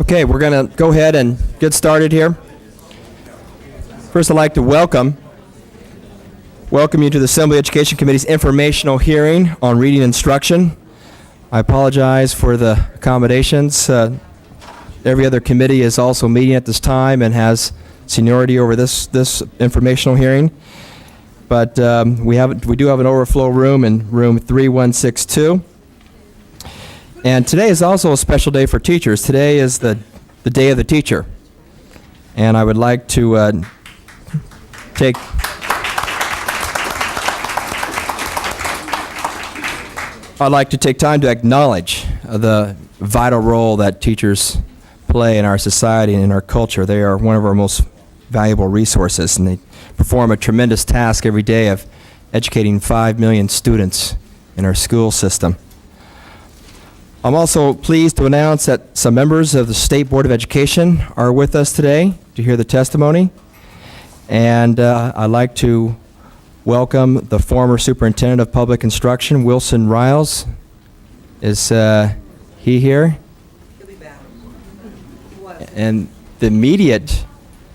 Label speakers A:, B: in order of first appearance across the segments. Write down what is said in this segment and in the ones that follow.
A: Okay, we're going to go ahead and get started here. First, I'd like to welcome you to the Assembly Education Committee's informational hearing on reading instruction. I apologize for the accommodations. Every other committee is also meeting at this time and has seniority over this informational hearing. But we do have an overflow room in room 3162. And today is also a special day for teachers. Today is the day of the teacher. And I would like to take time to acknowledge the vital role that teachers play in our society and in our culture. They are one of our most valuable resources, and they perform a tremendous task every day of educating 5 million students in our school system. I'm also pleased to announce that some members of the State Board of Education are with us today to hear the testimony. And I'd like to welcome the former Superintendent of Public Instruction, Wilson Riles. Is he here?
B: He'll be back.
A: And the immediate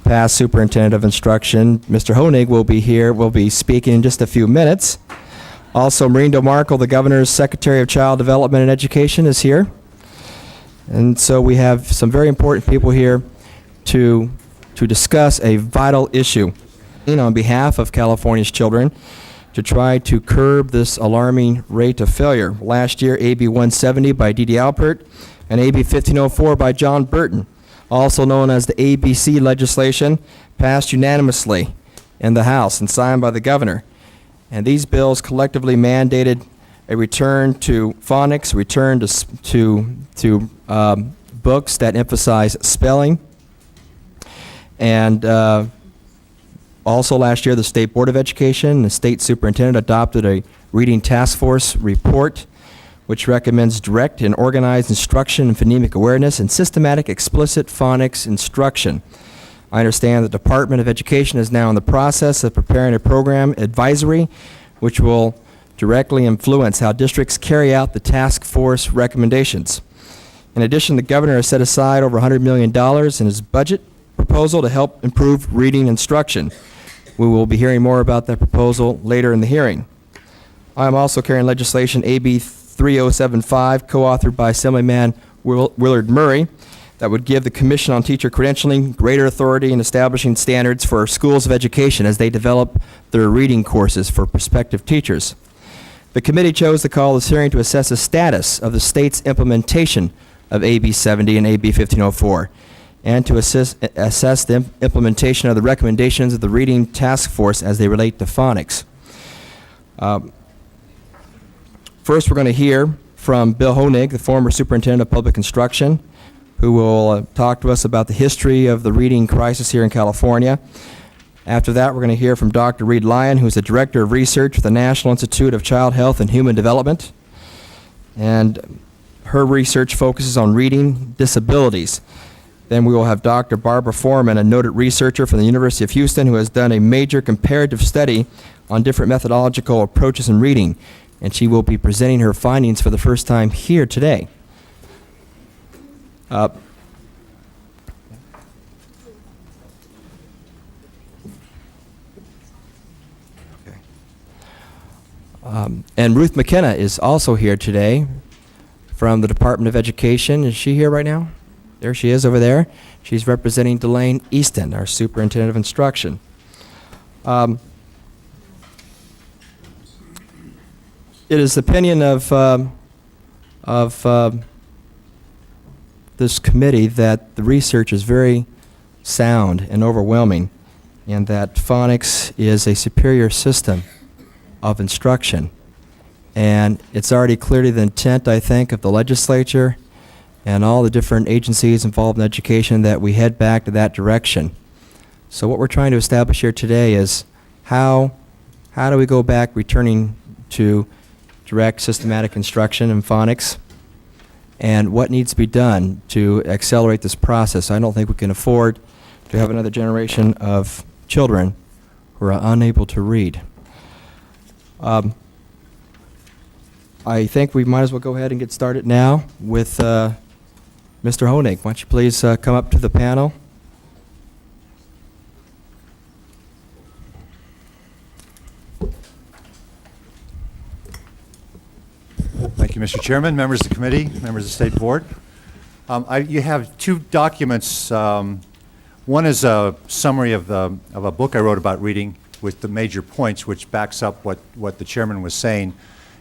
A: past Superintendent of Instruction, Mr. Honig, will be speaking in just a few minutes. Also, Maureen DeMarco, the Governor's Secretary of Child Development and Education, is here. And so we have some very important people here to discuss a vital issue on behalf of California's children to try to curb this alarming rate of failure. Last year, AB 170 by D.D. Alpert and AB 1504 by John Burton, also known as the ABC legislation, passed unanimously in the House and signed by the Governor. And these bills collectively mandated a return to phonics, return to books that emphasize spelling. And also last year, the State Board of Education and the State Superintendent adopted a Reading Task Force report, which recommends direct and organized instruction in phonemic awareness and systematic explicit phonics instruction. I understand the Department of Education is now in the process of preparing a program advisory which will directly influence how districts carry out the task force recommendations. In addition, the Governor has set aside over $100 million in his budget proposal to help improve reading instruction. We will be hearing more about that proposal later in the hearing. I am also carrying legislation AB 3075, co-authored by Assemblyman Willard Murray, that would give the Commission on Teacher Credentialing greater authority in establishing standards for schools of education as they develop their reading courses for prospective teachers. The committee chose to call this hearing to assess the status of the state's implementation of AB 70 and AB 1504, and to assess the implementation of the recommendations of the Reading Task Force as they relate to phonics. First, we're going to hear from Bill Honig, the former Superintendent of Public Instruction, who will talk to us about the history of the reading crisis here in California. After that, we're going to hear from Dr. Reed Lyon, who is the Director of Research with the National Institute of Child Health and Human Development. And her research focuses on reading disabilities. Then we will have Dr. Barbara Foreman, a noted researcher from the University of Houston, who has done a major comparative study on different methodological approaches in reading. And she will be presenting her findings for the first time here today. And Ruth McKenna is also here today from the Department of Education. Is she here right now? There she is over there. She's representing Delane Easton, our Superintendent of Instruction. It is the opinion of this committee that the research is very sound and overwhelming, and that phonics is a superior system of instruction. And it's already clearly the intent, I think, of the legislature and all the different agencies involved in education that we head back to that direction. So what we're trying to establish here today is how do we go back returning to direct systematic instruction in phonics, and what needs to be done to accelerate this process. I don't think we can afford to have another generation of children who are unable to read. I think we might as well go ahead and get started now with Mr. Honig, why don't you please come up to the panel?
B: Thank you, Mr. Chairman, members of the committee, members of the State Board. You have two documents. One is a summary of a book I wrote about reading with the major points, which backs up what the chairman was saying.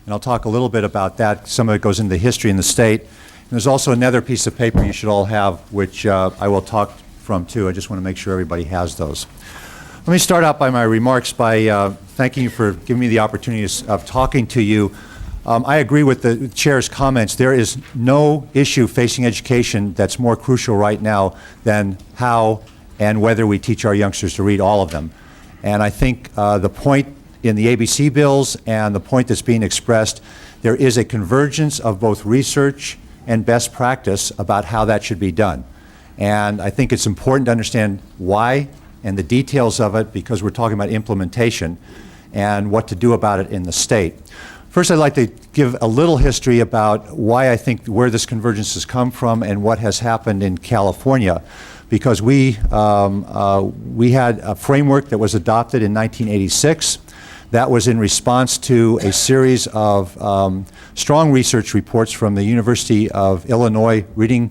B: And I'll talk a little bit about that. Some of it goes into history in the state. And there's also another piece of paper you should all have, which I will talk from too. I just want to make sure everybody has those. Let me start out by my remarks by thanking you for giving me the opportunity of talking to you. I agree with the chair's comments. There is no issue facing education that's more crucial right now than how and whether we teach our youngsters to read, all of them. And I think the point in the ABC bills and the point that's being expressed, there is a convergence of both research and best practice about how that should be done. And I think it's important to understand why and the details of it, because we're talking about implementation and what to do about it in the state. First, I'd like to give a little history about why I think where this convergence has come from and what has happened in California, because we had a framework that was adopted in 1986. That was in response to a series of strong research reports from the University of Illinois Reading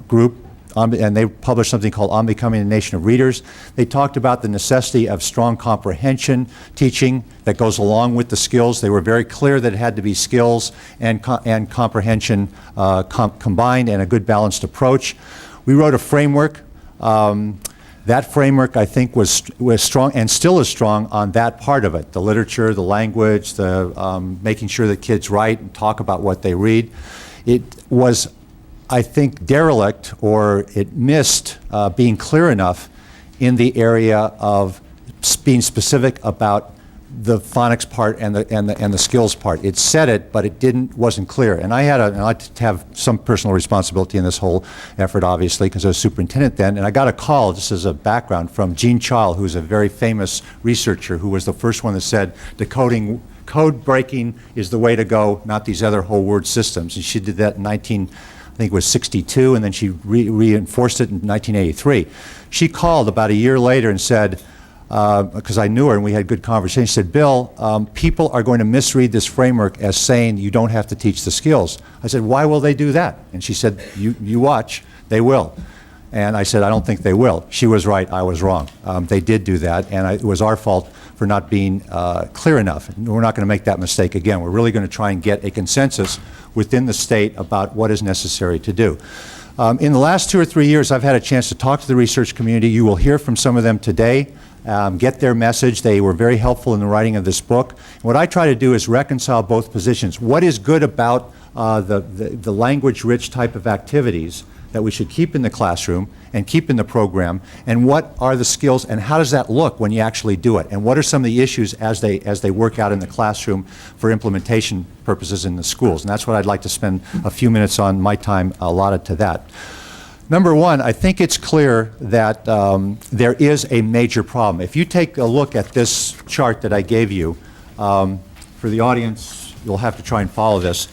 B: Group, and they published something called On Becoming a Nation of Readers. They talked about the necessity of strong comprehension teaching that goes along with the skills. They were very clear that it had to be skills and comprehension combined, and a good balanced approach. We wrote a framework. That framework, I think, was strong and still is strong on that part of it, the literature, the language, the making sure that kids write and talk about what they read. It was, I think, derelict, or it missed being clear enough in the area of being specific about the phonics part and the skills part. It said it, but it wasn't clear. And I like to have some personal responsibility in this whole effort, obviously, because I was superintendent then. And I got a call, just as a background, from Jean Chall, who's a very famous researcher, who was the first one that said code breaking is the way to go, not these other whole word systems. And she did that in I think it was 62, and then she reinforced it in 1983. She called about a year later and said, because I knew her and we had good conversation, she said, Bill, people are going to misread this framework as saying you don't have to teach the skills. I said, why will they do that? And she said, you watch, they will. And I said, I don't think they will. She was right, I was wrong. They did do that, and it was our fault for not being clear enough. And we're not going to make that mistake again. We're really going to try and get a consensus within the state about what is necessary to do. In the last 2 or 3 years, I've had a chance to talk to the research community. You will hear from some of them today, get their message. They were very helpful in the writing of this book. And what I try to do is reconcile both positions. What is good about the language-rich type of activities that we should keep in the classroom and keep in the program, and what are the skills, and how does that look when you actually do it, and what are some of the issues as they work out in the classroom for implementation purposes in the schools. And that's what I'd like to spend a few minutes on my time allotted to that. Number one, I think it's clear that there is a major problem. If you take a look at this chart that I gave you, for the audience, you'll have to try and follow this,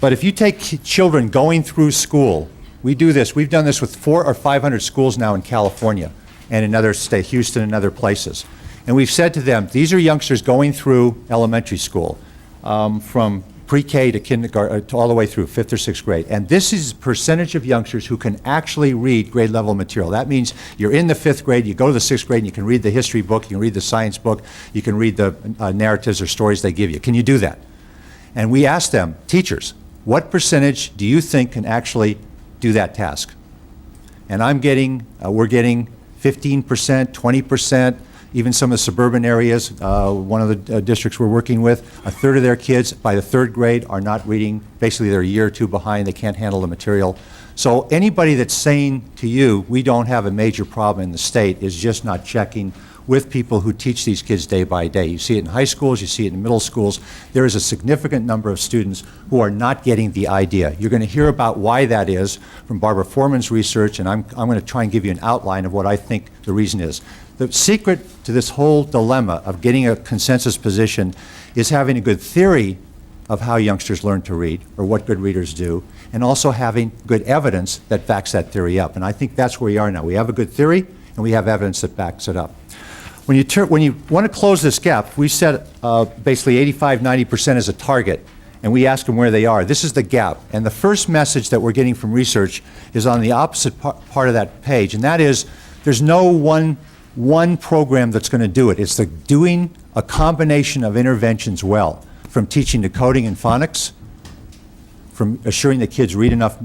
B: but if you take children going through school, we do this. We've done this with 400 or 500 schools now in California and in other states, Houston and other places. And we've said to them, these are youngsters going through elementary school, from pre-K to kindergarten, all the way through 5th or 6th grade. And this is a percentage of youngsters who can actually read grade level material. That means you're in the 5th grade, you go to the 6th grade, and you can read the history book, you can read the science book, you can read the narratives or stories they give you. Can you do that? And we asked them, teachers, what percentage do you think can actually do that task? And we're getting 15%, 20%, even some of the suburban areas, one of the districts we're working with, a third of their kids by the 3rd grade are not reading. Basically, they're a year or two behind. They can't handle the material. So anybody that's saying to you, we don't have a major problem in the state, is just not checking with people who teach these kids day by day. You see it in high schools, you see it in middle schools. There is a significant number of students who are not getting the idea. You're going to hear about why that is from Barbara Foreman's research, and I'm going to try and give you an outline of what I think the reason is. The secret to this whole dilemma of getting a consensus position is having a good theory of how youngsters learn to read, or what good readers do, and also having good evidence that backs that theory up. And I think that's where we are now. We have a good theory, and we have evidence that backs it up. When you want to close this gap, we set basically 85, 90% as a target, and we ask them where they are. This is the gap. And the first message that we're getting from research is on the opposite part of that page, and that is there's no one program that's going to do it. It's doing a combination of interventions well, from teaching decoding and phonics, from assuring that kids read enough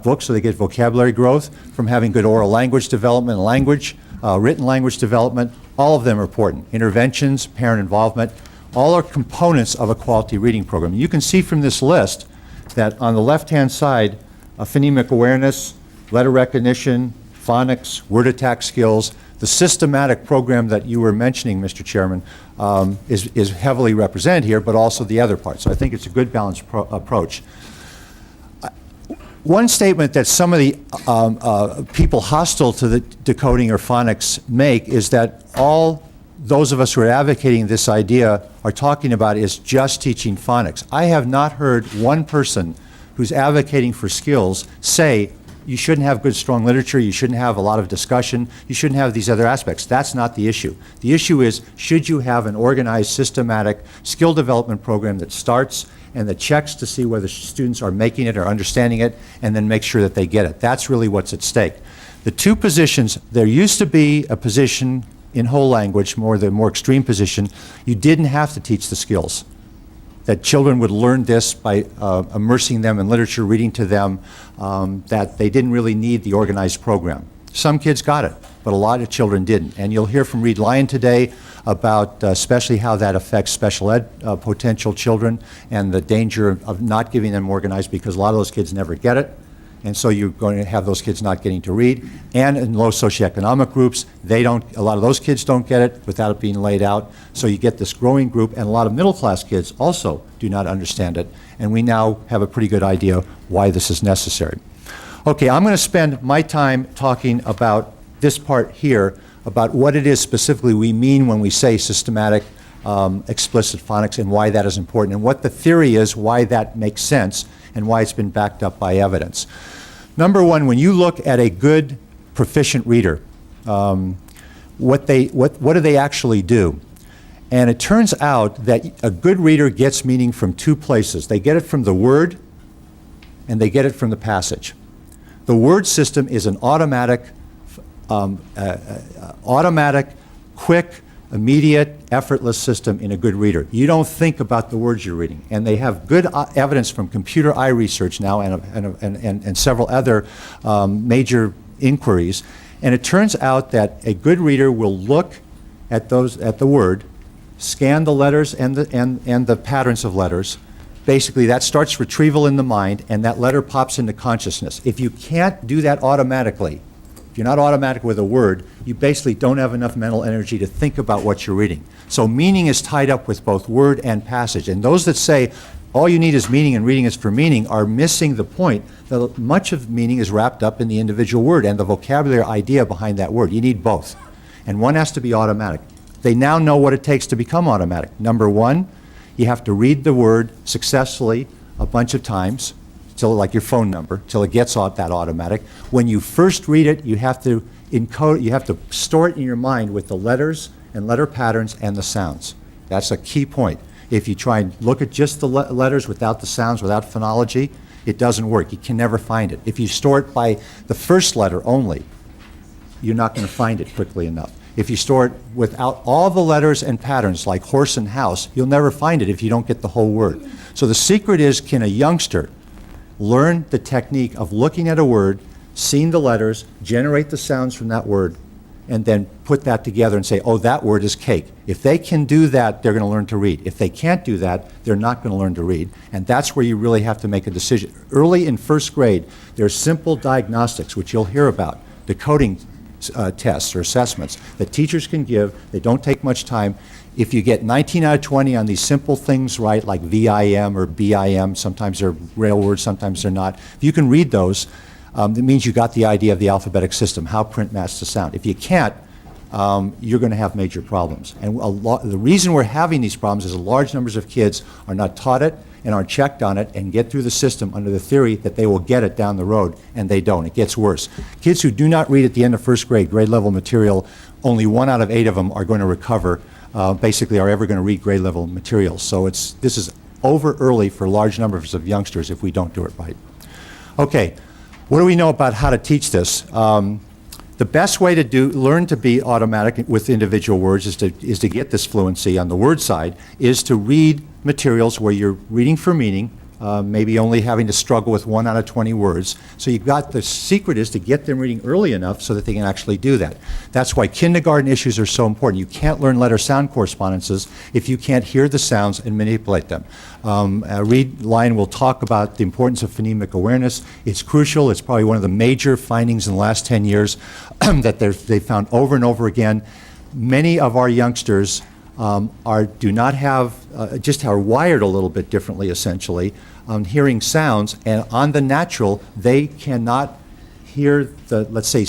B: books so they get vocabulary growth, from having good oral language development and language, written language development. All of them are important. Interventions, parent involvement, all are components of a quality reading program. You can see from this list that on the left-hand side, phonemic awareness, letter recognition, phonics, word attack skills, the systematic program that you were mentioning, Mr. Chairman, is heavily represented here, but also the other parts. So I think it's a good balanced approach. One statement that some of the people hostile to the decoding or phonics make is that all those of us who are advocating this idea are talking about is just teaching phonics. I have not heard one person who's advocating for skills say you shouldn't have good, strong literature, you shouldn't have a lot of discussion, you shouldn't have these other aspects. That's not the issue. The issue is, should you have an organized, systematic skill development program that starts and that checks to see whether students are making it or understanding it, and then make sure that they get it. That's really what's at stake. The two positions, there used to be a position in whole language, the more extreme position, you didn't have to teach the skills. That children would learn this by immersing them in literature, reading to them, that they didn't really need the organized program. Some kids got it, but a lot of children didn't. And you'll hear from Reed Lyon today about especially how that affects special ed potential children and the danger of not giving them organized, because a lot of those kids never get it. And so you're going to have those kids not getting to read. And in low socioeconomic groups, a lot of those kids don't get it without it being laid out. So you get this growing group, and a lot of middle class kids also do not understand it. And we now have a pretty good idea why this is necessary. Okay, I'm going to spend my time talking about this part here, about what it is specifically we mean when we say systematic explicit phonics, and why that is important, and what the theory is, why that makes sense, and why it's been backed up by evidence. Number one, when you look at a good, proficient reader, what do they actually do? And it turns out that a good reader gets meaning from two places. They get it from the word, and they get it from the passage. The word system is an automatic, quick, immediate, effortless system in a good reader. You don't think about the words you're reading. And they have good evidence from computer eye research now and several other major inquiries. And it turns out that a good reader will look at the word, scan the letters and the patterns of letters. Basically, that starts retrieval in the mind, and that letter pops into consciousness. If you can't do that automatically, if you're not automatic with a word, you basically don't have enough mental energy to think about what you're reading. So meaning is tied up with both word and passage. And those that say all you need is meaning and reading is for meaning are missing the point that much of meaning is wrapped up in the individual word and the vocabulary idea behind that word. You need both. And one has to be automatic. They now know what it takes to become automatic. Number one, you have to read the word successfully a bunch of times, till like your phone number, till it gets that automatic. When you first read it, you have to encode, you have to store it in your mind with the letters and letter patterns and the sounds. That's a key point. If you try and look at just the letters without the sounds, without phonology, it doesn't work. You can never find it. If you store it by the first letter only, you're not going to find it quickly enough. If you store it without all the letters and patterns, like horse and house, you'll never find it if you don't get the whole word. So the secret is, can a youngster learn the technique of looking at a word, seeing the letters, generate the sounds from that word, and then put that together and say, oh, that word is cake. If they can do that, they're going to learn to read. If they can't do that, they're not going to learn to read. And that's where you really have to make a decision. Early in first grade, there's simple diagnostics, which you'll hear about, decoding tests or assessments that teachers can give. They don't take much time. If you get 19 out of 20 on these simple things right, like VIM or BIM, sometimes they're real words, sometimes they're not. If you can read those, it means you got the idea of the alphabetic system, how print masks the sound. If you can't, you're going to have major problems. And the reason we're having these problems is large numbers of kids are not taught it, and are checked on it and get through the system under the theory that they will get it down the road, and they don't. It gets worse. Kids who do not read at the end of first grade, grade level material, only 1 out of 8 of them are going to recover, basically are ever going to read grade level materials. So this is over early for large numbers of youngsters if we don't do it right. Okay, what do we know about how to teach this? The best way to learn to be automatic with individual words is to get this fluency on the word side, is to read materials where you're reading for meaning, maybe only having to struggle with 1 out of 20 words. So the secret is to get them reading early enough so that they can actually do that. That's why kindergarten issues are so important. You can't learn letter-sound correspondences if you can't hear the sounds and manipulate them. Reed Lyon will talk about the importance of phonemic awareness. It's crucial. It's probably one of the major findings in the last 10 years that they've found over and over again. Many of our youngsters do not have, just are wired a little bit differently, essentially, on hearing sounds, and on the natural, they cannot hear the, let's say,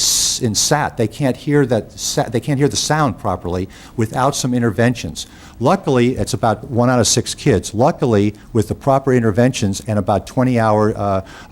B: in SAT, they can't hear they can't hear the sound properly without some interventions. Luckily, it's about 1 out of 6 kids. Luckily, with the proper interventions and about 14 hours,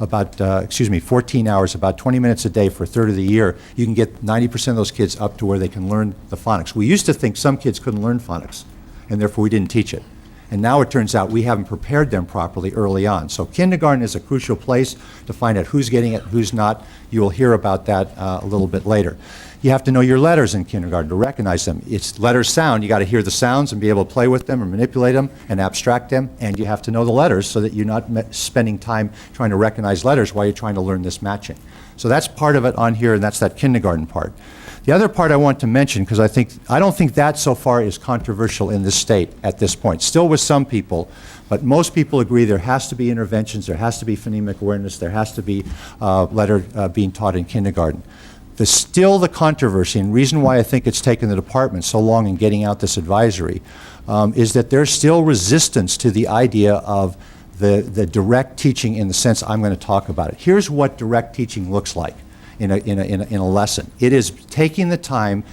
B: about 20 minutes a day for a third of the year, you can get 90% of those kids up to where they can learn the phonics. We used to think some kids couldn't learn phonics, and therefore we didn't teach it. And now it turns out we haven't prepared them properly early on. So kindergarten is a crucial place to find out who's getting it, who's not. You will hear about that a little bit later. You have to know your letters in kindergarten to recognize them. It's letters sound. You got to hear the sounds and be able to play with them or manipulate them and abstract them. And you have to know the letters so that you're not spending time trying to recognize letters while you're trying to learn this matching. So that's part of it on here, and that's that kindergarten part. The other part I want to mention, because I don't think that so far is controversial in this state at this point. Still with some people, but most people agree there has to be interventions, there has to be phonemic awareness, there has to be letter being taught in kindergarten. Still the controversy, and reason why I think it's taken the department so long in getting out this advisory, is that there's still resistance to the idea of the direct teaching in the sense I'm going to talk about it. Here's what direct teaching looks like in a lesson. It is taking the time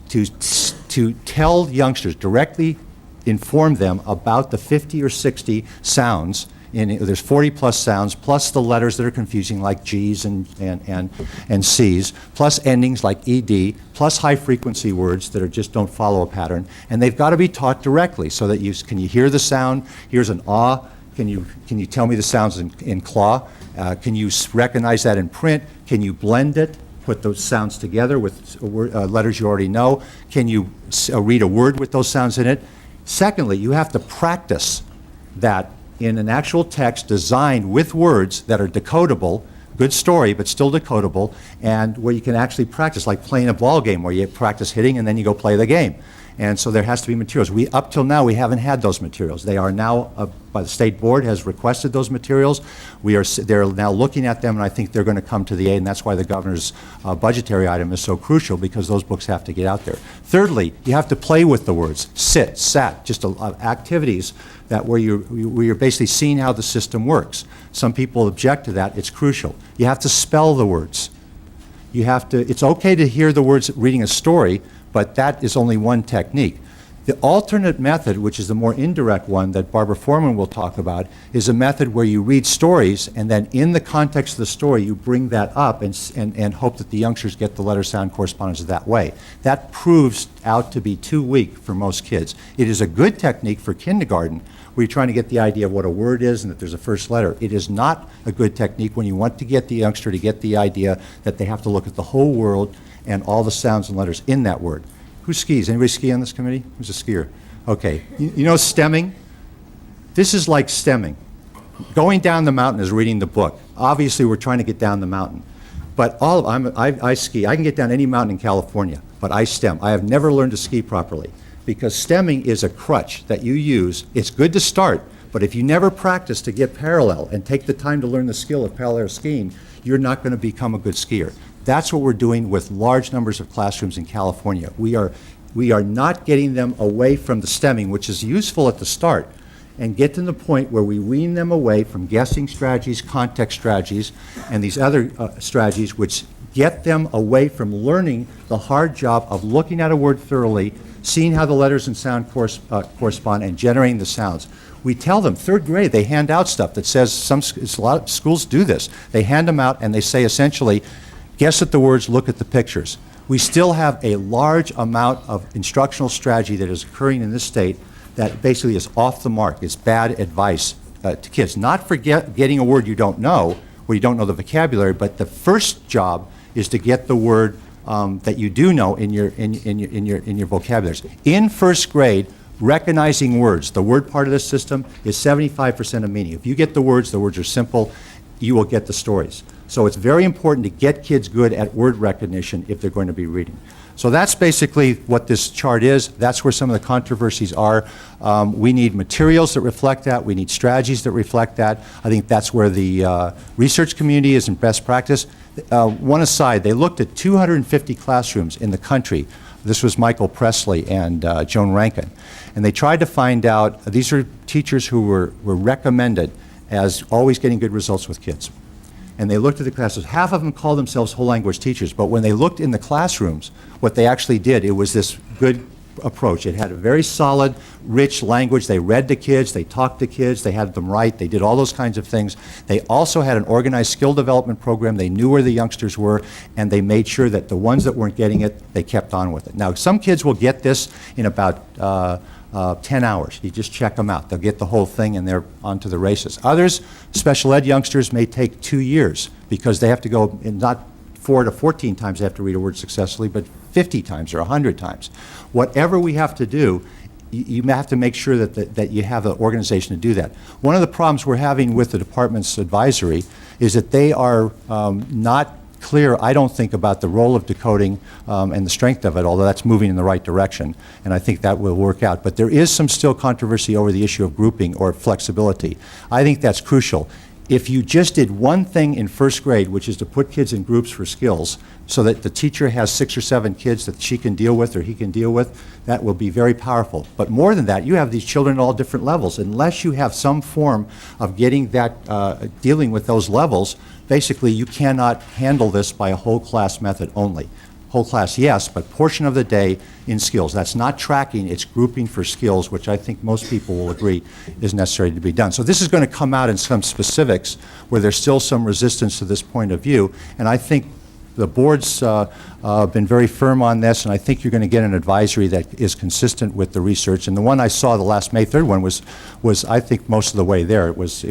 B: to tell youngsters, directly inform them about the 50 or 60 sounds. There's 40 plus sounds, plus the letters that are confusing like G's and C's, plus endings like ED, plus high frequency words that just don't follow a pattern. And they've got to be taught directly so that can you hear the sound? Here's an ah. Can you tell me the sounds in claw? Can you recognize that in print? Can you blend it, put those sounds together with letters you already know? Can you read a word with those sounds in it? Secondly, you have to practice that in an actual text designed with words that are decodable, good story, but still decodable, and where you can actually practice, like playing a ball game where you practice hitting and then you go play the game. And so there has to be materials. Up till now, we haven't had those materials. They are now, by the state board has requested those materials. They're now looking at them, and I think they're going to come to the aid, and that's why the governor's budgetary item is so crucial, because those books have to get out there. Thirdly, you have to play with the words. Sit, sat, just activities that where you're basically seeing how the system works. Some people object to that. It's crucial. You have to spell the words. It's okay to hear the words reading a story, but that is only one technique. The alternate method, which is the more indirect one that Barbara Foreman will talk about, is a method where you read stories and then in the context of the story you bring that up and hope that the youngsters get the letter sound correspondence that way. That proves out to be too weak for most kids. It is a good technique for kindergarten where you're trying to get the idea of what a word is and that there's a first letter. It is not a good technique when you want to get the youngster to get the idea that they have to look at the whole world and all the sounds and letters in that word. Who skis? Anybody ski on this committee? Who's a skier? Okay. You know stemming? This is like stemming. Going down the mountain is reading the book. Obviously, we're trying to get down the mountain. But I ski. I can get down any mountain in California, but I stem. I have never learned to ski properly because stemming is a crutch that you use. It's good to start, but if you never practice to get parallel and take the time to learn the skill of parallel skiing, you're not going to become a good skier. That's what we're doing with large numbers of classrooms in California. We are not getting them away from the stemming, which is useful at the start, and get to the point where we wean them away from guessing strategies, context strategies, and these other strategies which get them away from learning the hard job of looking at a word thoroughly, seeing how the letters and sound correspond, and generating the sounds. We tell them, third grade, they hand out stuff that says, a lot of schools do this. They hand them out and they say essentially, guess at the words, look at the pictures. We still have a large amount of instructional strategy that is occurring in this state that basically is off the mark. It's bad advice to kids. Not for getting a word you don't know, where you don't know the vocabulary, but the first job is to get the word that you do know in your vocabularies. In first grade, recognizing words, the word part of this system is 75% of meaning. If you get the words are simple, you will get the stories. So it's very important to get kids good at word recognition if they're going to be reading. So that's basically what this chart is. That's where some of the controversies are. We need materials that reflect that. We need strategies that reflect that. I think that's where the research community is in best practice. One aside, they looked at 250 classrooms in the country. This was Michael Presley and Joan Rankin. And they tried to find out, these are teachers who were recommended as always getting good results with kids. And they looked at the classes. Half of them called themselves whole language teachers, but when they looked in the classrooms, what they actually did, it was this good approach. It had a very solid, rich language. They read to kids, they talked to kids, they had them write, they did all those kinds of things. They also had an organized skill development program. They knew where the youngsters were, and they made sure that the ones that weren't getting it, they kept on with it. Now, some kids will get this in about 10 hours. You just check them out. They'll get the whole thing and they're on to the races. Others, special ed youngsters, may take 2 years because they have to go, in not 4 to 14 times they have to read a word successfully, but 50 times or 100 times. Whatever we have to do, you have to make sure that you have an organization to do that. One of the problems we're having with the department's advisory is that they are not clear, I don't think, about the role of decoding and the strength of it, although that's moving in the right direction, and I think that will work out. But there is some still controversy over the issue of grouping or flexibility. I think that's crucial. If you just did one thing in first grade, which is to put kids in groups for skills, so that the teacher has 6 or 7 kids that she can deal with or he can deal with, that will be very powerful. But more than that, you have these children at all different levels. Unless you have some form of getting that, dealing with those levels, basically you cannot handle this by a whole class method only. Whole class, yes, but portion of the day in skills. That's not tracking, it's grouping for skills, which I think most people will agree is necessary to be done. So this is going to come out in some specifics where there's still some resistance to this point of view, and I think the board's been very firm on this, and I think you're going to get an advisory that is consistent with the research. And the one I saw, the last May 3rd one, was I think most of the way there. It was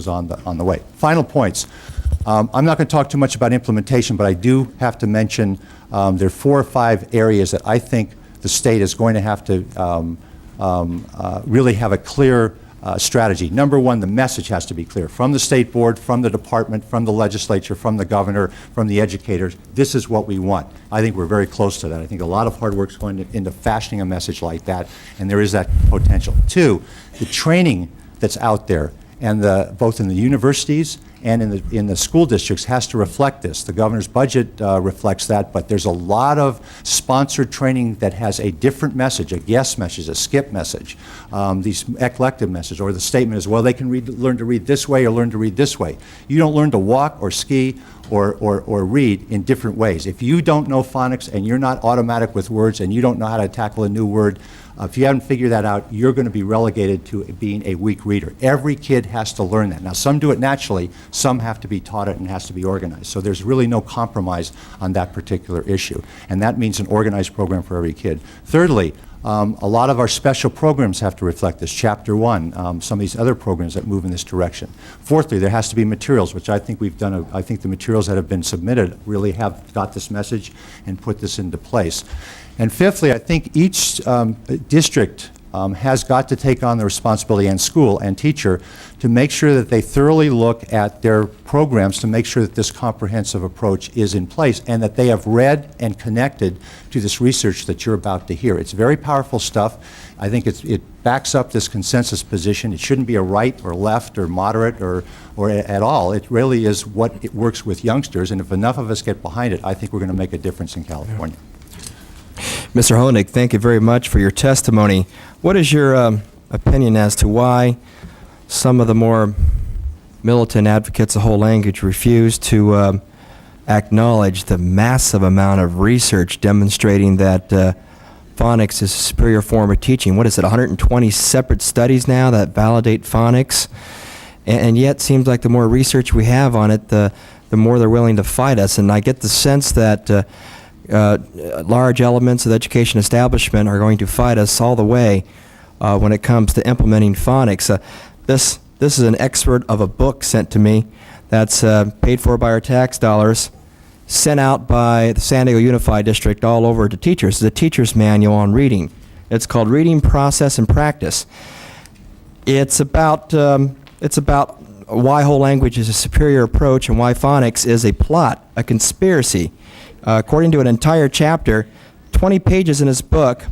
B: on the way. Final points. I'm not going to talk too much about implementation, but I do have to mention there are 4 or 5 areas that I think the state is going to have to really have a clear strategy. Number one, the message has to be clear from the state board, from the department, from the legislature, from the governor, from the educators. This is what we want. I think we're very close to that. I think a lot of hard work is going into fashioning a message like that, and there is that potential. 2, the training that's out there, and both in the universities and in the school districts has to reflect this. The governor's budget reflects that, but there's a lot of sponsored training that has a different message, a guess message, a skip message, these eclectic message, or the statement is, well, they can learn to read this way or learn to read this way. You don't learn to walk or ski or read in different ways. If you don't know phonics and you're not automatic with words and you don't know how to tackle a new word, if you haven't figured that out, you're going to be relegated to being a weak reader. Every kid has to learn that. Now, some do it naturally, some have to be taught it and has to be organized. So there's really no compromise on that particular issue. And that means an organized program for every kid. Thirdly, a lot of our special programs have to reflect this. Chapter 1, some of these other programs that move in this direction. Fourthly, there has to be materials, which I think we've done. I think the materials that have been submitted really have got this message and put this into place. And fifthly, I think each district has got to take on the responsibility, and school and teacher, to make sure that they thoroughly look at their programs to make sure that this comprehensive approach is in place and that they have read and connected to this research that you're about to hear. It's very powerful stuff. I think it backs up this consensus position. It shouldn't be a right or left or moderate or at all. It really is what it works with youngsters, and if enough of us get behind it, I think we're going to make a difference in California.
A: Mr. Honig, thank you very much for your testimony. What is your opinion as to why some of the more militant advocates of whole language refuse to acknowledge the massive amount of research demonstrating that phonics is a superior form of teaching. What is it, 120 separate studies now that validate phonics? And yet, it seems like the more research we have on it, the more they're willing to fight us. And I get the sense that large elements of the education establishment are going to fight us all the way when it comes to implementing phonics. This is an excerpt of a book sent to me that's paid for by our tax dollars, sent out by the San Diego Unified District all over to teachers. It's a teacher's manual on reading. It's called Reading Process and Practice. It's about why whole language is a superior approach and why phonics is a plot, a conspiracy. According to an entire chapter, 20 pages in his book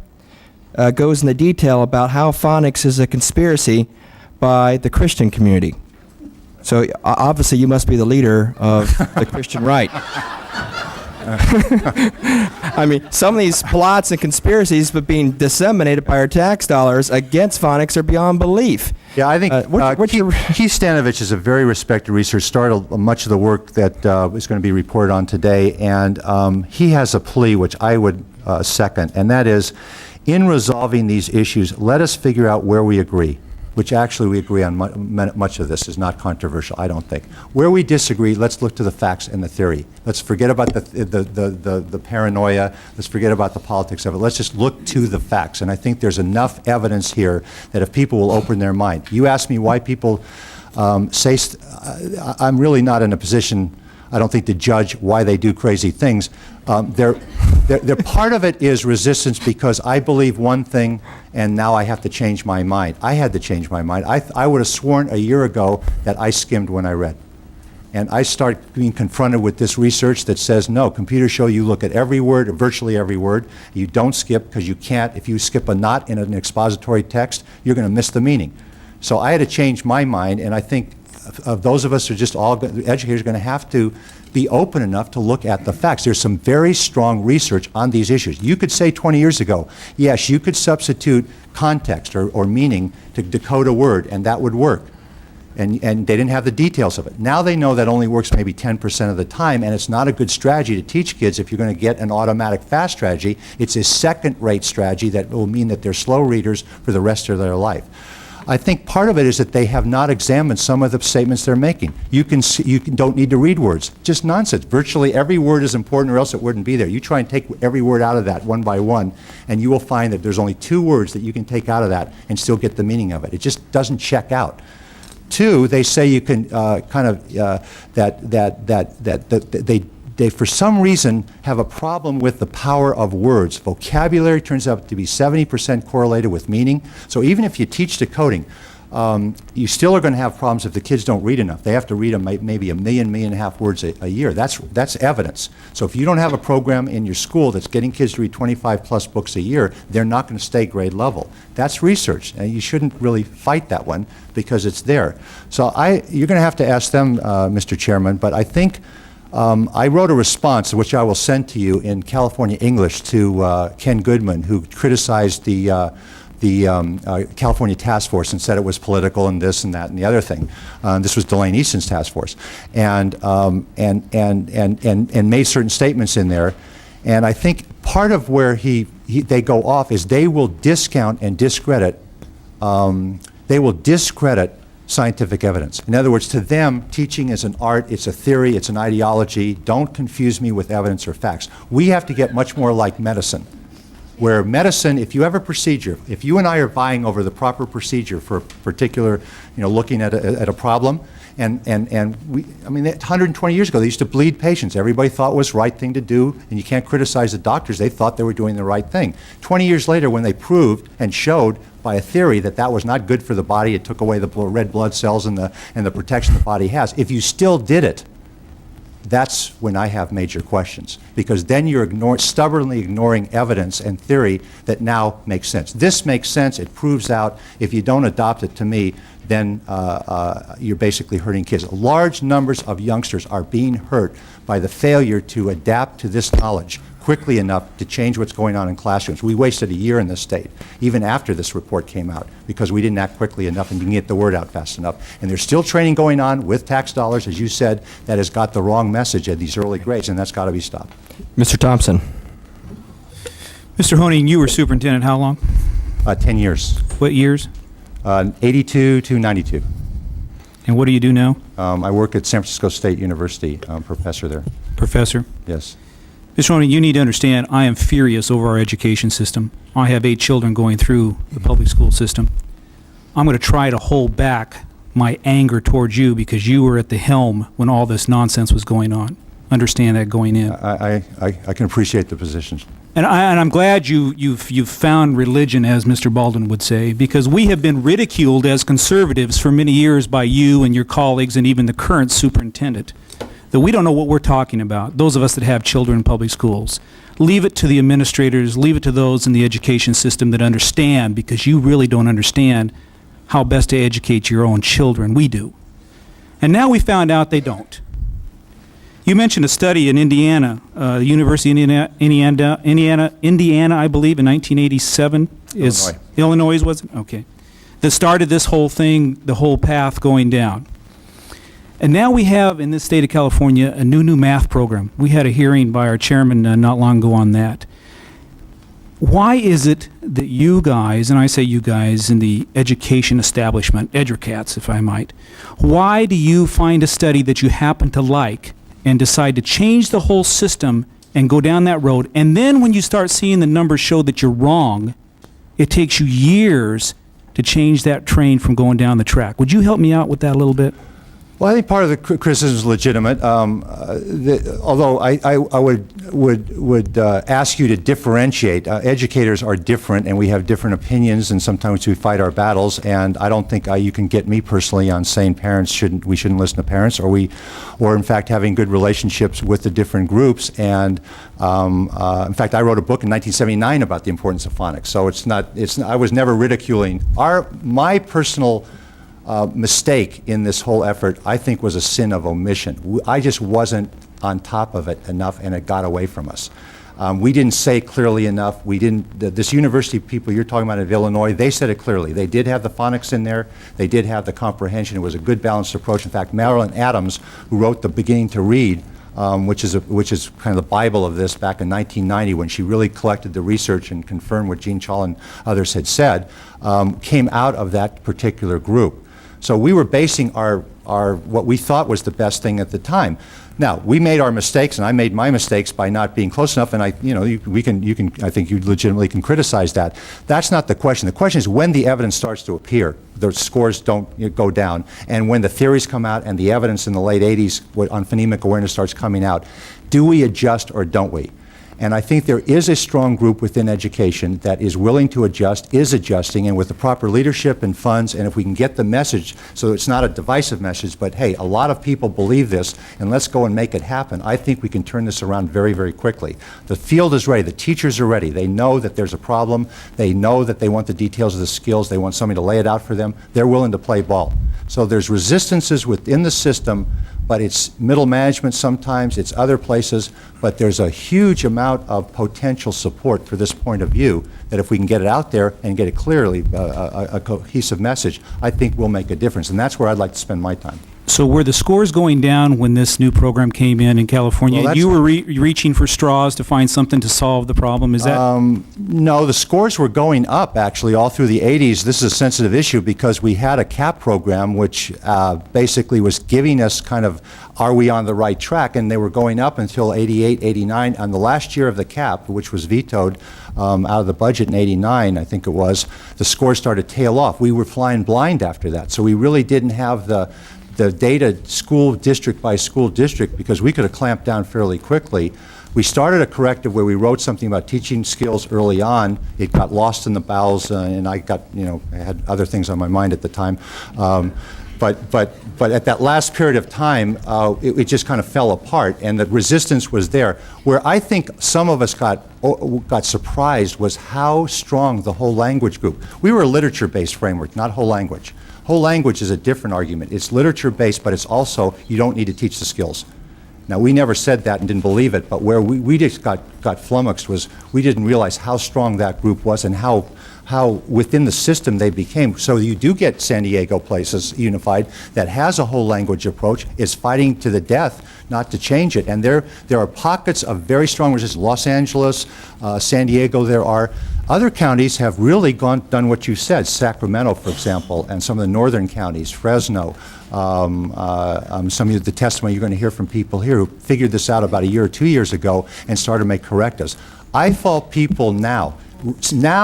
A: goes into detail about how phonics is a conspiracy by the Christian community. So obviously you must be the leader of the Christian right. I mean, some of these plots and conspiracies but being disseminated by our tax dollars against phonics are beyond belief.
B: Yeah, I think
A: Keith
B: Stanovich is a very respected researcher, started much of the work that is going to be reported on today, and he has a plea which I would second, and that is, in resolving these issues, let us figure out where we agree, which actually we agree on much of this is not controversial, I don't think. Where we disagree, let's look to the facts and the theory. Let's forget about the paranoia. Let's forget about the politics of it. Let's just look to the facts. And I think there's enough evidence here that if people will open their mind. You ask me why people say, I'm really not in a position, I don't think, to judge why they do crazy things. They're part of it is resistance because I believe one thing and now I have to change my mind. I had to change my mind. I would have sworn a year ago that I skimmed when I read. And I start being confronted with this research that says, no, computers show you look at every word, or virtually every word. You don't skip because you can't. If you skip a not in an expository text, you're going to miss the meaning. So I had to change my mind, and I think of those of us who are just all, educators are going to have to be open enough to look at the facts. There's some very strong research on these issues. You could say 20 years ago, yes, you could substitute context or meaning to decode a word, and that would work. And they didn't have the details of it. Now they know that only works maybe 10% of the time, and it's not a good strategy to teach kids if you're going to get an automatic fast strategy. It's a second-rate strategy that will mean that they're slow readers for the rest of their life. I think part of it is that they have not examined some of the statements they're making. You don't need to read words. Just nonsense. Virtually every word is important or else it wouldn't be there. You try and take every word out of that one by one, and you will find that there's only 2 words that you can take out of that and still get the meaning of it. It just doesn't check out. 2, they say you can they for some reason have a problem with the power of words. Vocabulary turns out to be 70% correlated with meaning. So even if you teach decoding, you still are going to have problems if the kids don't read enough. They have to read maybe 1.5 million words a year. That's evidence. So if you don't have a program in your school that's getting kids to read 25 plus books a year, they're not going to stay grade level. That's research, and you shouldn't really fight that one because it's there. So you're going to have to ask them, Mr. Chairman, but I think I wrote a response, which I will send to you in California English, to Ken Goodman, who criticized the California task force and said it was political and this and that and the other thing. This was Delane Easton's task force, and made certain statements in there. And I think part of where they go off is they will discount and discredit. They will discredit scientific evidence. In other words, to them, teaching is an art, it's a theory, it's an ideology. Don't confuse me with evidence or facts. We have to get much more like medicine, where medicine, if you have a procedure, if you and I are vying over the proper procedure for a particular, looking at a problem, and 120 years ago, they used to bleed patients. Everybody thought it was the right thing to do, and you can't criticize the doctors. They thought they were doing the right thing. 20 years later, when they proved and showed by a theory that was not good for the body, it took away the red blood cells and the protection the body has. If you still did it, that's when I have major questions, because then you're stubbornly ignoring evidence and theory that now makes sense. This makes sense. It proves out. If you don't adopt it, to me, then you're basically hurting kids. Large numbers of youngsters are being hurt by the failure to adapt to this knowledge quickly enough to change what's going on in classrooms. We wasted a year in this state, even after this report came out, because we didn't act quickly enough and didn't get the word out fast enough. And there's still training going on with tax dollars, as you said, that has got the wrong message at these early grades, and that's got to be stopped.
A: Mr. Thompson.
C: Mr. Honig, you were superintendent how long?
B: 10 years,
C: What years?
B: 82 to 92.
C: And what do you do now?
B: I work at San Francisco State University, professor there.
C: Professor?
B: Yes.
C: Mr. Honig, you need to understand, I am furious over our education system. I have 8 children going through the public school system. I'm going to try to hold back my anger towards you because you were at the helm when all this nonsense was going on. Understand that going in.
B: I can appreciate the position.
C: And I'm glad you've found religion, as Mr. Baldwin would say, because we have been ridiculed as conservatives for many years by you and your colleagues and even the current superintendent, that we don't know what we're talking about, those of us that have children in public schools. Leave it to the administrators, leave it to those in the education system that understand, because you really don't understand how best to educate your own children. We do. And now we found out they don't. You mentioned a study in Indiana, the University of Indiana, I believe, in 1987. Illinois, was it? Okay. That started this whole thing, the whole path going down. And now we have, in this state of California, a new math program. We had a hearing by our chairman not long ago on that. Why is it that you guys, and I say you guys in the education establishment, educats, if I might, why do you find a study that you happen to like and decide to change the whole system and go down that road, and then when you start seeing the numbers show that you're wrong, it takes you years to change that train from going down the track? Would you help me out with that a little bit?
B: Well, I think part of the criticism is legitimate, although I would ask you to differentiate. Educators are different, and we have different opinions, and sometimes we fight our battles. And I don't think you can get me personally on saying we shouldn't listen to parents, or in fact having good relationships with the different groups. And in fact, I wrote a book in 1979 about the importance of phonics. So I was never ridiculing my personal mistake in this whole effort, I think, was a sin of omission. I just wasn't on top of it enough, and it got away from us. We didn't say clearly enough. This university people you're talking about of Illinois, they said it clearly. They did have the phonics in there. They did have the comprehension. It was a good balanced approach. In fact, Marilyn Adams, who wrote The Beginning to Read, which is kind of the Bible of this, back in 1990, when she really collected the research and confirmed what Gene Chall and others had said, came out of that particular group. So we were basing our what we thought was the best thing at the time. Now, we made our mistakes, and I made my mistakes by not being close enough, and I think you legitimately can criticize that. That's not the question. The question is when the evidence starts to appear, the scores don't go down, and when the theories come out and the evidence in the late 80s on phonemic awareness starts coming out, do we adjust or don't we? And I think there is a strong group within education that is willing to adjust, is adjusting, and with the proper leadership and funds, and if we can get the message so it's not a divisive message, but hey, a lot of people believe this, and let's go and make it happen, I think we can turn this around very, very quickly. The field is ready. The teachers are ready. They know that there's a problem. They know that they want the details of the skills. They want somebody to lay it out for them. They're willing to play ball. So there's resistances within the system, but it's middle management sometimes, it's other places, but there's a huge amount of potential support for this point of view that if we can get it out there and get it clearly, a cohesive message, I think will make a difference. And that's where I'd like to spend my time.
C: So were the scores going down when this new program came in California?
B: Well,
C: you were reaching for straws to find something to solve the problem? Is that?
B: No, the scores were going up, actually, all through the 80s. This is a sensitive issue because we had a CAP program which basically was giving us kind of, are we on the right track? And they were going up until 88, 89. On the last year of the CAP, which was vetoed out of the budget in 89, I think it was, the scores started to tail off. We were flying blind after that. So we really didn't have the data school district by school district because we could have clamped down fairly quickly. We started a corrective where we wrote something about teaching skills early on. It got lost in the bowels, and I had other things on my mind at the time. But at that last period of time, it just kind of fell apart, and the resistance was there. Where I think some of us got surprised was how strong the whole language group. We were a literature-based framework, not whole language. Whole language is a different argument. It's literature-based, but it's also, you don't need to teach the skills. Now, we never said that and didn't believe it, but where we just got flummoxed was we didn't realize how strong that group was and how how within the system they became. So you do get San Diego Places Unified that has a whole language approach, is fighting to the death not to change it. And there are pockets of very strong resistance. Los Angeles, San Diego, there are. Other counties have really done what you said, Sacramento, for example, and some of the northern counties, Fresno, some of the testimony you're going to hear from people here who figured this out about a year or 2 years ago and started to make correctives. I fault people now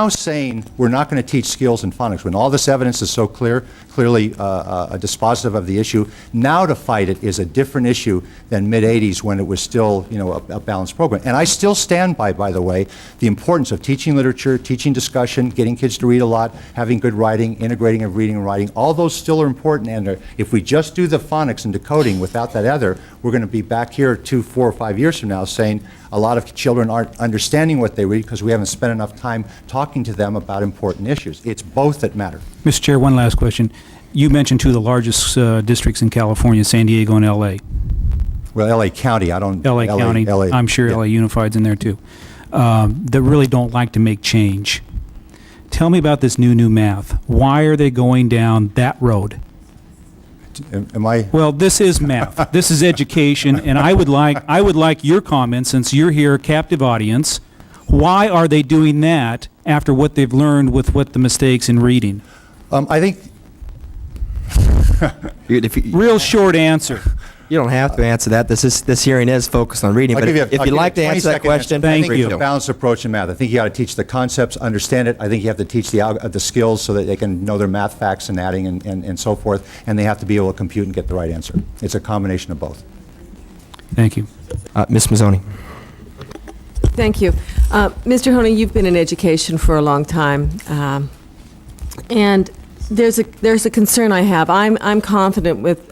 B: saying we're not going to teach skills in phonics when all this evidence is so clearly a dispositive of the issue. Now to fight it is a different issue than mid-'80s when it was still, a balanced program. And I still stand by the way, the importance of teaching literature, teaching discussion, getting kids to read a lot, having good writing, integrating of reading and writing. All those still are important. And if we just do the phonics and decoding without that other, we're going to be back here 2, 4, or 5 years from now saying a lot of children aren't understanding what they read because we haven't spent enough time talking to them about important issues. It's both that matter.
C: Mr. Chair, one last question. You mentioned two of the largest districts in California, San Diego and L.A.
B: Well, L.A. County, I don't...
C: L.A. County, I'm sure
B: yeah.
C: L.A. Unified's in there too, that really don't like to make change. Tell me about this new math. Why are they going down that road?
B: Am I...
C: Well, this is math. This is education, and I would like your comments, since you're here, captive audience. Why are they doing that after what they've learned with what the mistakes in reading?
B: I think...
C: Real short answer.
A: You don't have to answer that. This hearing is focused on reading. But if you'd like to answer that question,
C: Thank you.
B: It's a balanced approach in math. I think you got to teach the concepts, understand it. I think you have to teach the skills so that they can know their math facts and adding and so forth. And they have to be able to compute and get the right answer. It's a combination of both.
C: Thank you.
A: Ms. Mazzoni.
D: Thank you. Mr. Honig, you've been in education for a long time. And there's a concern I have. I'm confident with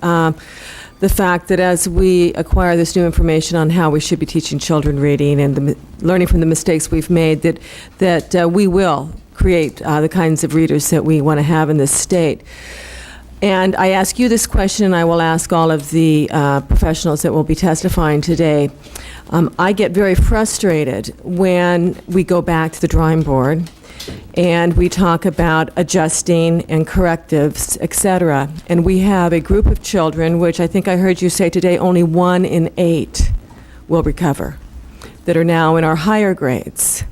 D: the fact that as we acquire this new information on how we should be teaching children reading and learning from the mistakes we've made, that we will create the kinds of readers that we want to have in this state. And I ask you this question, and I will ask all of the professionals that will be testifying today. I get very frustrated when we go back to the drawing board and we talk about adjusting and correctives, et cetera. And we have a group of children, which I think I heard you say today, only 1 in 8 will recover, that are now in our higher grades.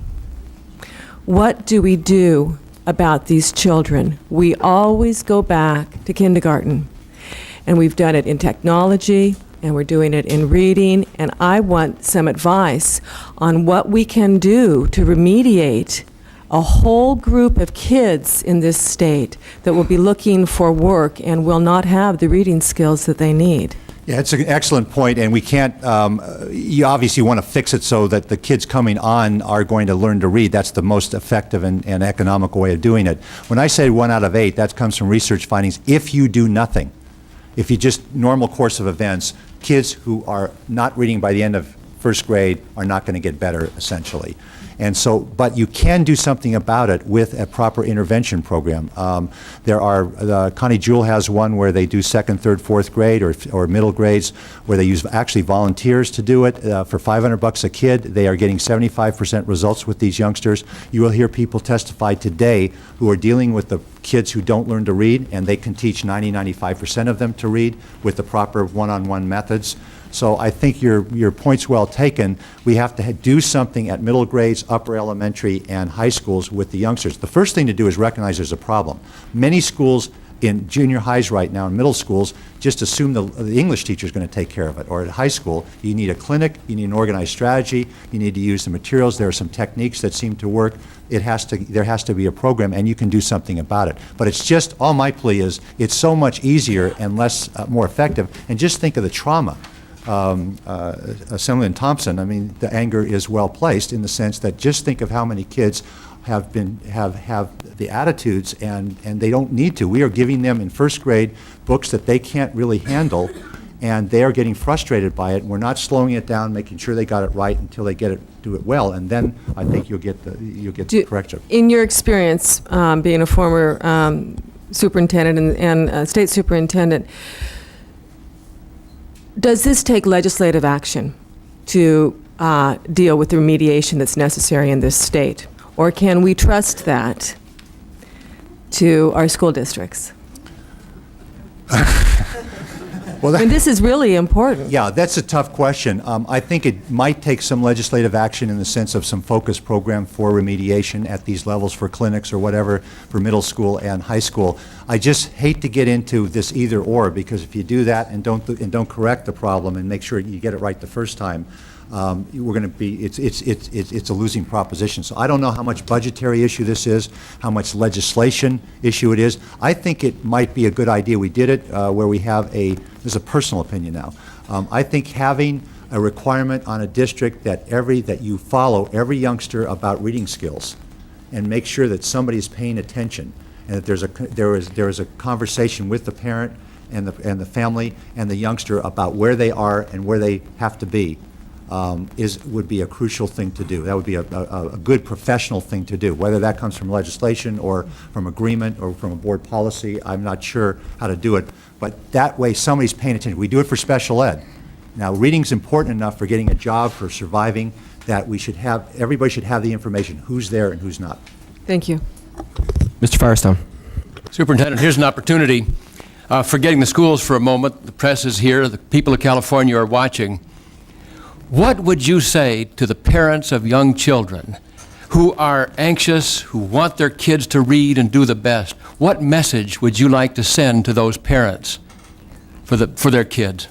D: What do we do about these children? We always go back to kindergarten. And we've done it in technology, and we're doing it in reading, and I want some advice on what we can do to remediate a whole group of kids in this state that will be looking for work and will not have the reading skills that they need.
B: Yeah, it's an excellent point, and we can't, you obviously want to fix it so that the kids coming on are going to learn to read. That's the most effective and economical way of doing it. When I say 1 out of 8, that comes from research findings. If you do nothing, if you just normal course of events, kids who are not reading by the end of first grade are not going to get better, essentially. And so, but you can do something about it with a proper intervention program. There are, Connie Jewell has one where they do 2nd, 3rd, 4th grade or middle grades where they use actually volunteers to do it. For $500 a kid, they are getting 75% results with these youngsters. You will hear people testify today who are dealing with the kids who don't learn to read, and they can teach 95% of them to read with the proper one-on-one methods. So I think your point's well taken. We have to do something at middle grades, upper elementary, and high schools with the youngsters. The first thing to do is recognize there's a problem. Many schools in junior highs right now, in middle schools, just assume the English teacher is going to take care of it. Or at high school, you need a clinic, you need an organized strategy, you need to use the materials. There are some techniques that seem to work. There has to be a program, and you can do something about it. But it's just, all my plea is, it's so much easier and more effective. And just think of the trauma. Assemblyman Thompson, I mean, the anger is well placed in the sense that just think of how many kids have the attitudes and they don't need to. We are giving them in first grade books that they can't really handle, and they are getting frustrated by it. And we're not slowing it down, making sure they got it right until they do it well, and then I think you'll get the correction.
D: In your experience, being a former superintendent and state superintendent, does this take legislative action to deal with the remediation that's necessary in this state? Or can we trust that to our school districts?
B: Well,
D: I mean, this is really important.
B: yeah, that's a tough question. I think it might take some legislative action in the sense of some focused program for remediation at these levels for clinics or whatever for middle school and high school. I just hate to get into this either or, because if you do that and don't correct the problem and make sure you get it right the first time, we're going to be, it's a losing proposition. So I don't know how much budgetary issue this is, how much legislation issue it is. I think it might be a good idea we did it where we have this is a personal opinion now. I think having a requirement on a district that you follow every youngster about reading skills and make sure that somebody's paying attention and that there is a conversation with the parent and the family and the youngster about where they are and where they have to be. Would be a crucial thing to do. That would be a good professional thing to do. Whether that comes from legislation or from agreement or from a board policy, I'm not sure how to do it. But that way, somebody's paying attention. We do it for special ed. Now, reading's important enough for getting a job, for surviving, that everybody should have the information, who's there and who's not.
D: Thank you.
A: Mr. Firestone.
E: Superintendent, here's an opportunity. Forgetting the schools for a moment, the press is here, the people of California are watching. What would you say to the parents of young children who are anxious, who want their kids to read and do the best? What message would you like to send to those parents for their kids?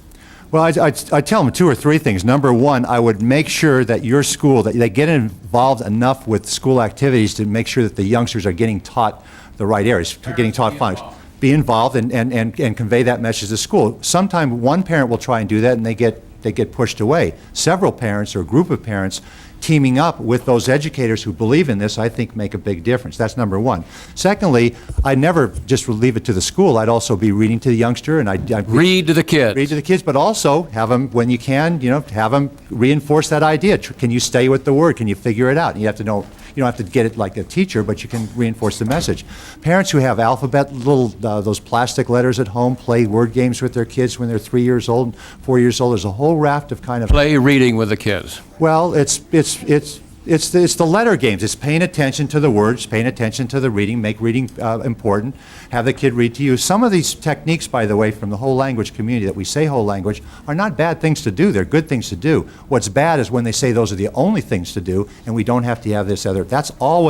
B: Well, I tell them 2 or 3 things. Number one, I would make sure that your school, that they get involved enough with school activities to make sure that the youngsters are getting taught the right areas, getting taught phonics. Be involved and convey that message to school. Sometimes one parent will try and do that and they get pushed away. Several parents or a group of parents teaming up with those educators who believe in this, I think, make a big difference. That's number one. Secondly, I never just would leave it to the school. I'd also be reading to the youngster, and I'd
E: Read to the kids.
B: read to the kids, but also have them, when you can, have them reinforce that idea. Can you stay with the word? Can you figure it out? And you have to know. You don't have to get it like a teacher, but you can reinforce the message. Parents who have alphabet, those plastic letters at home, play word games with their kids when they're 3 years old and 4 years old. There's a whole raft of kind of...
E: Play reading with the kids.
B: Well, it's the letter games. It's paying attention to the words, paying attention to the reading, make reading important, have the kid read to you. Some of these techniques, by the way, from the whole language community that we say whole language, are not bad things to do. They're good things to do. What's bad is when they say those are the only things to do and we don't have to have this other. That's all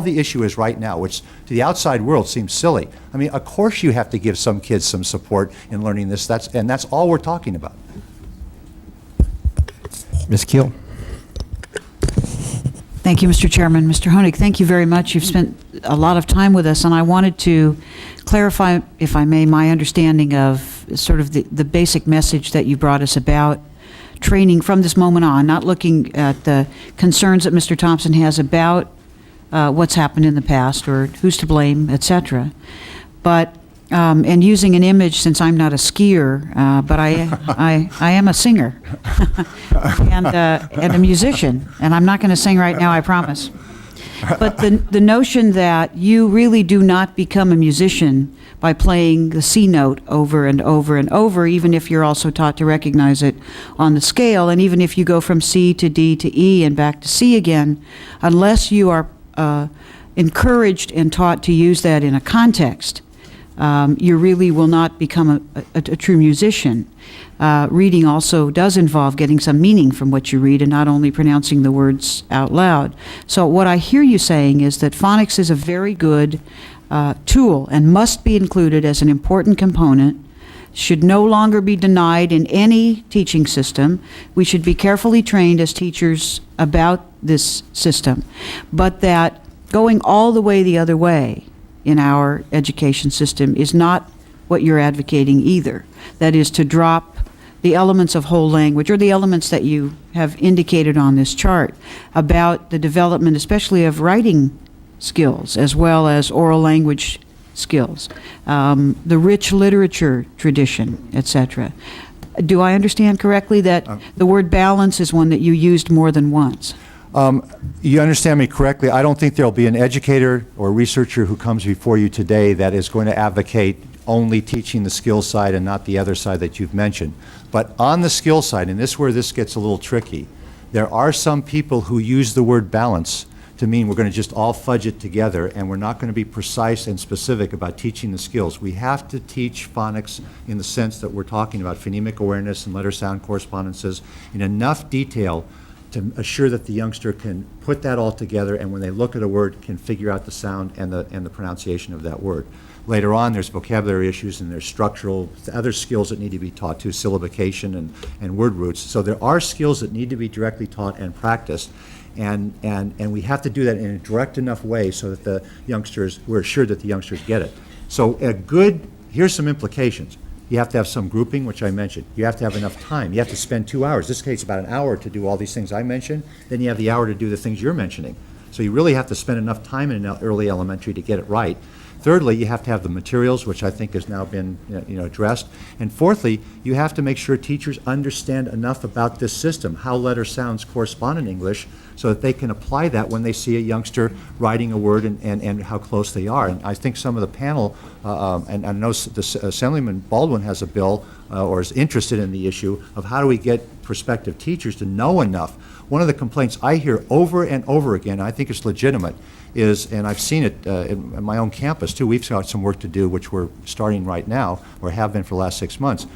B: the issue is right now, which to the outside world seems silly. I mean, of course you have to give some kids some support in learning this. That's all we're talking about.
A: Ms. Keel.
F: Thank you, Mr. Chairman. Mr. Honig, thank you very much. You've spent a lot of time with us, and I wanted to clarify, if I may, my understanding of sort of the basic message that you brought us about training from this moment on, not looking at the concerns that Mr. Thompson has about what's happened in the past or who's to blame, et cetera, but and using an image, since I'm not a skier, but I am a singer and a musician, and I'm not going to sing right now, I promise. But the notion that you really do not become a musician by playing the C note over and over and over, even if you're also taught to recognize it on the scale, and even if you go from C to D to E and back to C again, unless you are encouraged and taught to use that in a context, you really will not become a true musician. Reading also does involve getting some meaning from what you read and not only pronouncing the words out loud. So what I hear you saying is that phonics is a very good tool and must be included as an important component, should no longer be denied in any teaching system. We should be carefully trained as teachers about this system, but that going all the other way in our education system is not what you're advocating either. That is, to drop the elements of whole language, or the elements that you have indicated on this chart, about the development, especially of writing skills, as well as oral language skills, the rich literature tradition, etc. Do I understand correctly that the word balance is one that you used more than once?
B: You understand me correctly. I don't think there'll be an educator or researcher who comes before you today that is going to advocate only teaching the skill side and not the other side that you've mentioned. But on the skill side, and this is where this gets a little tricky, there are some people who use the word balance to mean we're going to just all fudge it together, and we're not going to be precise and specific about teaching the skills. We have to teach phonics in the sense that we're talking about phonemic awareness and letter-sound correspondences in enough detail to assure that the youngster can put that all together, and when they look at a word, can figure out the sound and the pronunciation of that word. Later on, there's vocabulary issues and there's structural, other skills that need to be taught too, syllabication and word roots. So there are skills that need to be directly taught and practiced, and we have to do that in a direct enough way so that the youngsters, we're assured that the youngsters get it. So here's some implications. You have to have some grouping, which I mentioned. You have to have enough time. You have to spend 2 hours. This takes about an hour to do all these things I mentioned. Then you have the hour to do the things you're mentioning. So you really have to spend enough time in early elementary to get it right. Thirdly, you have to have the materials, which I think has now been addressed. And fourthly, you have to make sure teachers understand enough about this system, how letter sounds correspond in English, so that they can apply that when they see a youngster writing a word and how close they are. And I think some of the panel, and I know Assemblyman Baldwin has a bill or is interested in the issue of how do we get prospective teachers to know enough. One of the complaints I hear over and over again, and I think it's legitimate, is, and I've seen it in my own campus too, we've got some work to do, which we're starting right now, or have been for the last 6 months.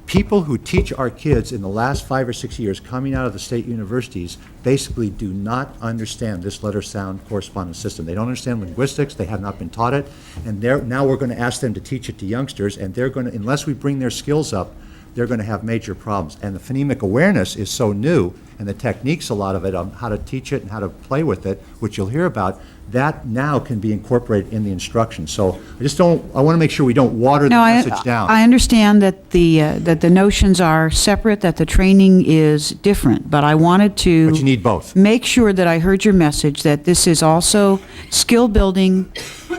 B: People who teach our kids in the last 5 or 6 years coming out of the state universities basically do not understand this letter sound correspondence system. They don't understand linguistics, they have not been taught it, and now we're going to ask them to teach it to youngsters, and they're going to, unless we bring their skills up, they're going to have major problems. And the phonemic awareness is so new, and the techniques, a lot of it, on how to teach it and how to play with it, which you'll hear about, that now can be incorporated in the instruction. So I want to make sure we don't water the message down.
F: I understand that the notions are separate, that the training is different, but I wanted to...
B: But you need both.
F: Make sure that I heard your message, that this is also skill building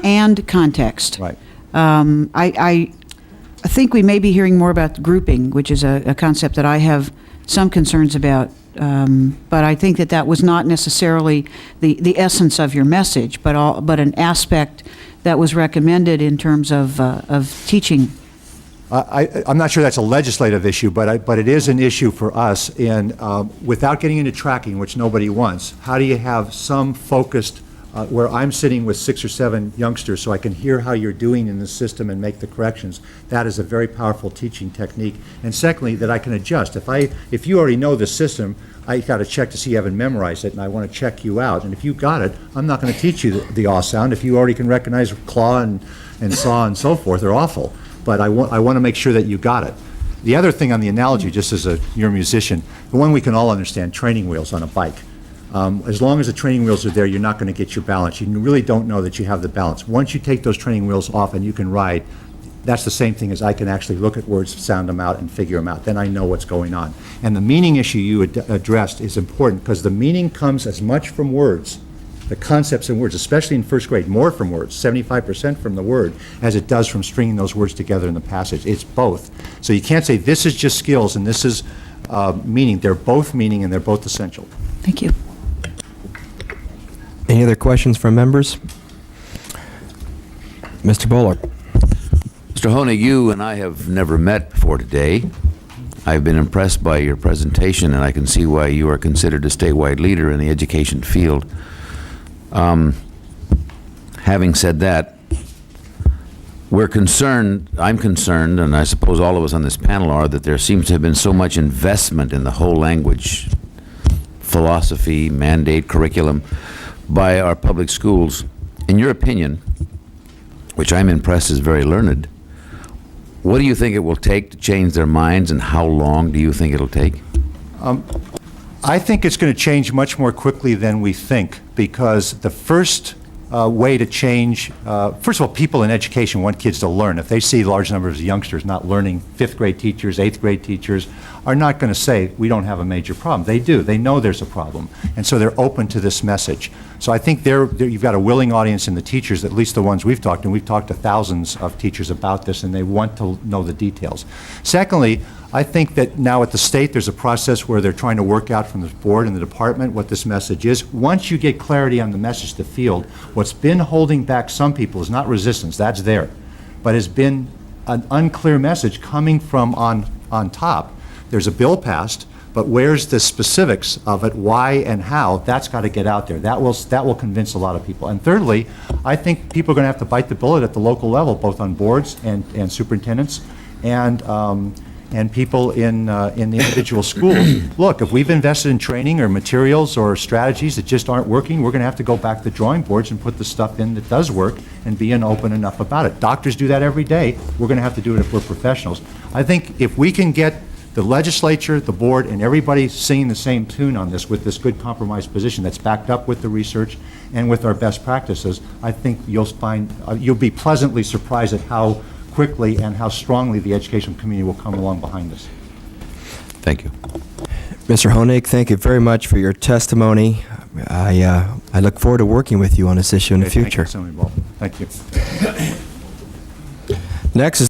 F: and context.
B: Right.
F: I think we may be hearing more about grouping, which is a concept that I have some concerns about, but I think that was not necessarily the essence of your message, but an aspect that was recommended in terms of teaching.
B: I'm not sure that's a legislative issue, but it is an issue for us in, without getting into tracking, which nobody wants, how do you have some focused where I'm sitting with 6 or 7 youngsters so I can hear how you're doing in the system and make the corrections. That is a very powerful teaching technique. And secondly, that I can adjust. If you already know the system, I got to check to see you haven't memorized it, and I want to check you out. And if you got it, I'm not going to teach you the aw sound. If you already can recognize claw and saw and so forth, they're awful. But I want to make sure that you got it. The other thing on the analogy, just as you're a musician, the one we can all understand, training wheels on a bike. As long as the training wheels are there, you're not going to get your balance. You really don't know that you have the balance. Once you take those training wheels off and you can ride, that's the same thing as I can actually look at words, sound them out, and figure them out. Then I know what's going on. And the meaning issue you addressed is important because the meaning comes as much from words, the concepts in words, especially in first grade, more from words, 75% from the word, as it does from stringing those words together in the passage. It's both. So you can't say this is just skills and this is meaning. They're both meaning and they're both essential.
F: Thank you.
A: Any other questions from members? Mr. Bullard.
G: Mr. Honig, you and I have never met before today. I've been impressed by your presentation, and I can see why you are considered a statewide leader in the education field. Having said that, I'm concerned, and I suppose all of us on this panel are, that there seems to have been so much investment in the whole language philosophy, mandate, curriculum by our public schools. In your opinion, which I'm impressed is very learned, what do you think it will take to change their minds, and how long do you think it'll take?
B: I think it's going to change much more quickly than we think, because the first way to change, first of all, people in education want kids to learn. If they see large numbers of youngsters not learning, 5th grade teachers, 8th grade teachers are not going to say, we don't have a major problem. They do. They know there's a problem. And so they're open to this message. So I think you've got a willing audience in the teachers, at least the ones we've talked to. We've talked to thousands of teachers about this, and they want to know the details. Secondly, I think that now at the state, there's a process where they're trying to work out from the board and the department what this message is. Once you get clarity on the message to field, what's been holding back some people is not resistance, that's there, but has been an unclear message coming from on top. There's a bill passed But where's the specifics of it, why and how? That's got to get out there. That will convince a lot of people. And thirdly, I think people are going to have to bite the bullet at the local level, both on boards and superintendents and people in the individual schools. Look, if we've invested in training or materials or strategies that just aren't working, we're going to have to go back to the drawing boards and put the stuff in that does work and be open enough about it. Doctors do that every day. We're going to have to do it if we're professionals. I think if we can get the legislature, the board, and everybody singing the same tune on this with this good compromise position that's backed up with the research and with our best practices, I think you'll find, you'll be pleasantly surprised at how quickly and how strongly the educational community will come along behind this.
G: Thank you.
A: Mr. Honig, thank you very much for your testimony. I look forward to working with you on this issue in the future.
B: Thank you, Assembly Ball. Thank you.
A: Next is